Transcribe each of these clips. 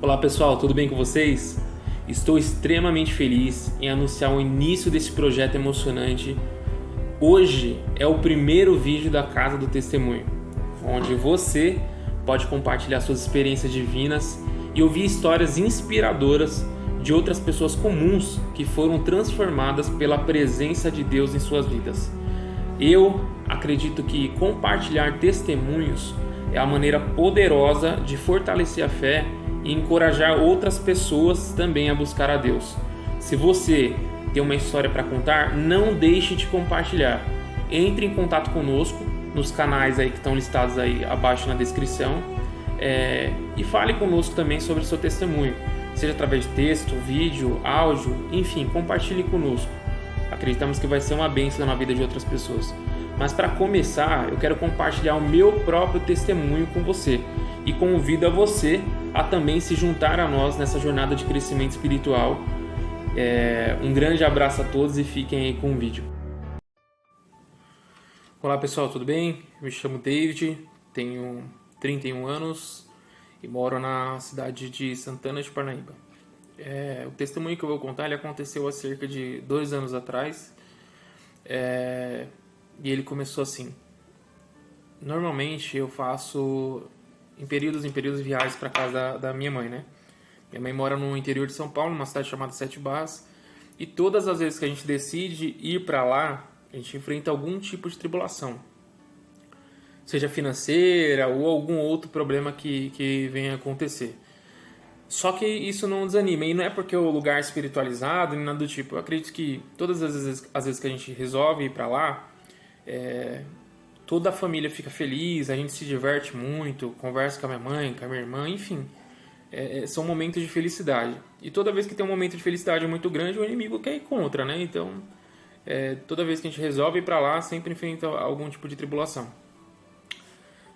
Olá pessoal, tudo bem com vocês? Estou extremamente feliz em anunciar o início desse projeto emocionante. Hoje é o primeiro vídeo da Casa do Testemunho, onde você pode compartilhar suas experiências divinas e ouvir histórias inspiradoras de outras pessoas comuns que foram transformadas pela presença de Deus em suas vidas. Eu acredito que compartilhar testemunhos é a maneira poderosa de fortalecer a fé e encorajar outras pessoas também a buscar a Deus. Se você tem uma história para contar, não deixe de compartilhar. Entre em contato conosco nos canais aí que estão listados aí abaixo na descrição e fale conosco também sobre o seu testemunho, seja através de texto, vídeo, áudio, enfim, compartilhe conosco. Acreditamos que vai ser uma bênção na vida de outras pessoas. Mas para começar, eu quero compartilhar o meu próprio testemunho com você e convido a você a também se juntar a nós nessa jornada de crescimento espiritual. Um grande abraço a todos e fiquem aí com o vídeo. Olá pessoal, tudo bem? Eu me chamo David, tenho 31 anos e moro na cidade de Santana de Parnaíba. O testemunho que eu vou contar ele aconteceu há cerca de 2 anos atrás e ele começou assim. Normalmente eu faço em períodos viagens para casa da minha mãe, né? Minha mãe mora no interior de São Paulo, numa cidade chamada Sete Barras, e todas as vezes que a gente decide ir para lá, a gente enfrenta algum tipo de tribulação, seja financeira ou algum outro problema que venha acontecer. Só que isso não desanima, e não é porque é o lugar espiritualizado, nem nada do tipo. Eu acredito que todas as vezes que a gente resolve ir para lá, toda a família fica feliz, a gente se diverte muito, conversa com a minha mãe, com a minha irmã, enfim. São momentos de felicidade. E toda vez que tem um momento de felicidade muito grande, o inimigo quer ir contra, né? Então, toda vez que a gente resolve ir para lá, sempre enfrenta algum tipo de tribulação.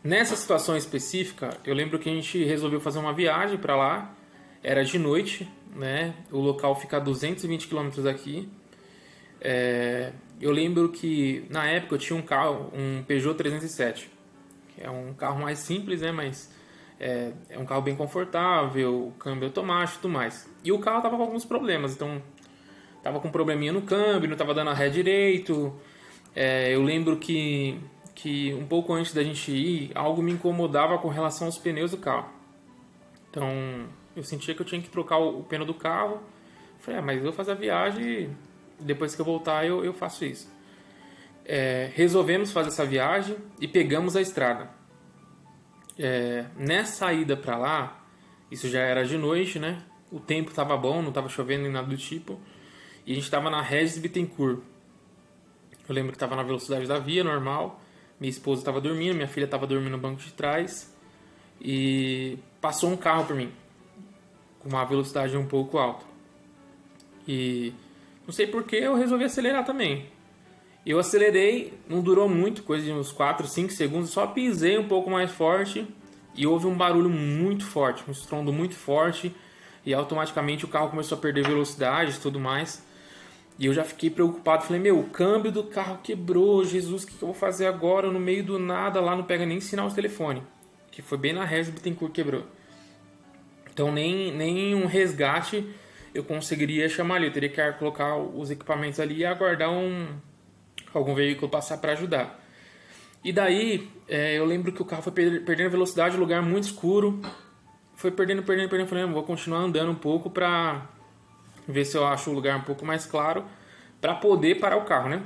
Nessa situação específica, eu lembro que a gente resolveu fazer uma viagem para lá. Era de noite, né? O local fica a 220 km daqui. Eu lembro que na época eu tinha um carro, um Peugeot 307, que é um carro mais simples, né? Mas é um carro bem confortável, câmbio automático e tudo mais. E o carro tava com alguns problemas, então tava com um probleminha no câmbio, não tava dando a ré direito. Eu lembro que um pouco antes da gente ir, algo me incomodava com relação aos pneus do carro. Então eu sentia que eu tinha que trocar o pneu do carro. Falei, mas eu vou fazer a viagem e depois que eu voltar eu faço isso. Resolvemos fazer essa viagem e pegamos a estrada. Nessa ida para lá, isso já era de noite, né? O tempo estava bom, não estava chovendo nem nada do tipo. E a gente estava na Regis Bittencourt. Eu lembro que estava na velocidade da via, normal. Minha esposa estava dormindo, minha filha estava dormindo no banco de trás. E passou um carro por mim, com uma velocidade um pouco alta. E não sei porque eu resolvi acelerar também. Eu acelerei, não durou muito, coisa de uns 4, 5 segundos, só pisei um pouco mais forte e houve um barulho muito forte, um estrondo muito forte, e automaticamente o carro começou a perder velocidade e tudo mais. E eu já fiquei preocupado, falei, o câmbio do carro quebrou, Jesus, o que eu vou fazer agora? No meio do nada, lá não pega nem sinal de telefone, que foi bem na Regis Bittencourt que quebrou. Então nem um resgate eu conseguiria chamar ali, eu teria que colocar os equipamentos ali e aguardar algum veículo passar para ajudar. E daí, eu lembro que o carro foi perdendo velocidade, lugar muito escuro, foi perdendo, falei, vou continuar andando um pouco para ver se eu acho o lugar um pouco mais claro, para poder parar o carro, né?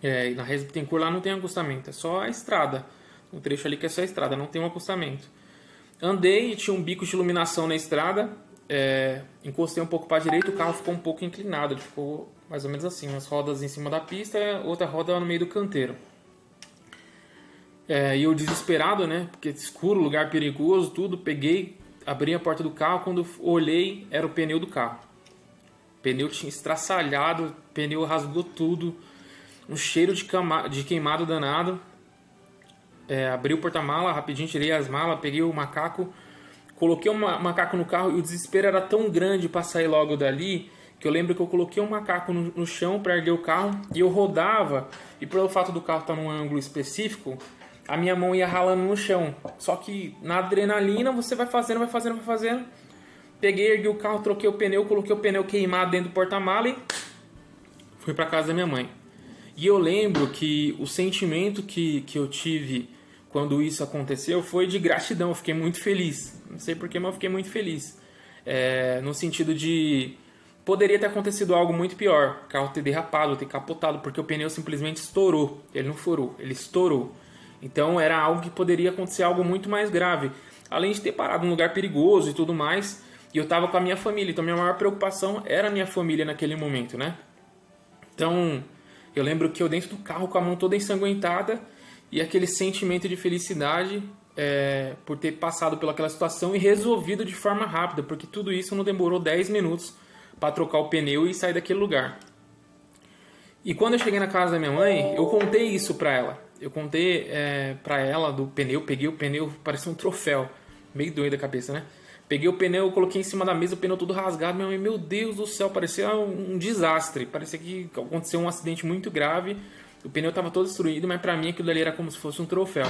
E na Regis Bittencourt lá não tem acostamento, é só a estrada, um trecho ali que é só a estrada, não tem um acostamento. Andei e tinha um bico de iluminação na estrada, encostei um pouco para a direita, o carro ficou um pouco inclinado, ele ficou mais ou menos assim, umas rodas em cima da pista, outra roda no meio do canteiro. E eu desesperado, né, porque escuro, lugar perigoso, tudo, peguei, abri a porta do carro, quando olhei, era o pneu do carro. O pneu tinha estraçalhado, o pneu rasgou tudo, um cheiro de queimado danado. Abri o porta-mala, rapidinho tirei as malas, peguei o macaco, coloquei o macaco no carro e o desespero era tão grande para sair logo dali, que eu lembro que eu coloquei um macaco no chão para erguer o carro e eu rodava, e pelo fato do carro estar num ângulo específico, a minha mão ia ralando no chão. Só que na adrenalina você vai fazendo, vai fazendo, vai fazendo. Peguei, ergui o carro, troquei o pneu, coloquei o pneu queimado dentro do porta-mala e fui para casa da minha mãe. E eu lembro que o sentimento que eu tive quando isso aconteceu foi de gratidão. Eu fiquei muito feliz. Não sei porquê, mas eu fiquei muito feliz. No sentido de... Poderia ter acontecido algo muito pior. O carro ter derrapado, ter capotado, porque o pneu simplesmente estourou. Ele não furou, ele estourou. Então era algo que poderia acontecer algo muito mais grave. Além de ter parado num lugar perigoso e tudo mais. E eu estava com a minha família. Então minha maior preocupação era a minha família naquele momento, né? Então eu lembro que eu dentro do carro com a mão toda ensanguentada. E aquele sentimento de felicidade por ter passado pelaquela situação e resolvido de forma rápida. Porque tudo isso não demorou 10 minutos para trocar o pneu e sair daquele lugar. E quando eu cheguei na casa da minha mãe, eu contei isso para ela. Eu contei para ela do pneu, peguei o pneu, parecia um troféu. Meio doido a cabeça, né? Peguei o pneu, coloquei em cima da mesa, o pneu todo rasgado. Minha mãe, meu Deus do céu, parecia um desastre. Parecia que aconteceu um acidente muito grave. O pneu estava todo destruído, mas para mim aquilo ali era como se fosse um troféu.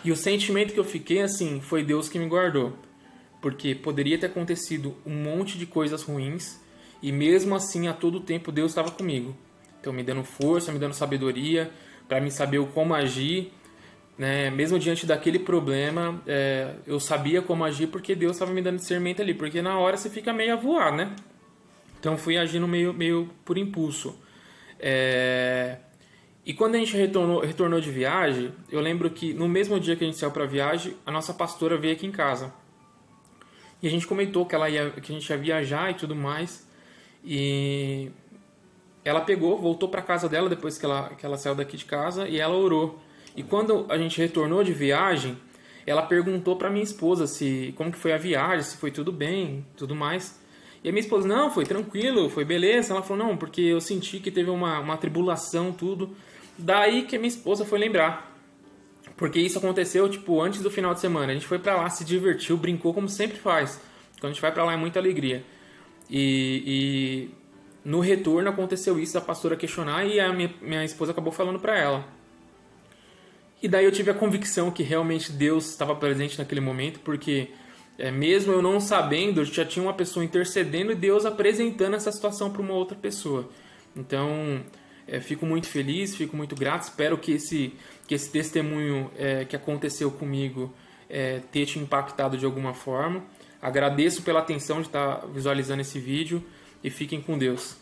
E o sentimento que eu fiquei, assim, foi Deus que me guardou. Porque poderia ter acontecido um monte de coisas ruins e mesmo assim a todo tempo Deus estava comigo. Então me dando força, me dando sabedoria para me saber como agir, né? Mesmo diante daquele problema, eu sabia como agir porque Deus estava me dando discernimento ali. Porque na hora você fica meio a voar, né? Então fui agindo meio por impulso. E quando a gente retornou de viagem, eu lembro que no mesmo dia que a gente saiu para a viagem, a nossa pastora veio aqui em casa. E a gente comentou que a gente ia viajar e tudo mais. E ela voltou para casa dela depois que ela saiu daqui de casa e ela orou. E quando a gente retornou de viagem, ela perguntou para minha esposa como que foi a viagem, se foi tudo bem, tudo mais. E a minha esposa, não, foi tranquilo, foi beleza. Ela falou, não, porque eu senti que teve uma tribulação, tudo. Daí que a minha esposa foi lembrar. Porque isso aconteceu, antes do final de semana. A gente foi pra lá, se divertiu, brincou como sempre faz. Quando a gente vai pra lá é muita alegria. E no retorno aconteceu isso, a pastora questionar e a minha esposa acabou falando pra ela. E daí eu tive a convicção que realmente Deus estava presente naquele momento, porque mesmo eu não sabendo, já tinha uma pessoa intercedendo e Deus apresentando essa situação para uma outra pessoa. Então... fico muito feliz, fico muito grato. Espero que esse testemunho que aconteceu comigo tenha te impactado de alguma forma. Agradeço pela atenção de estar visualizando esse vídeo e fiquem com Deus.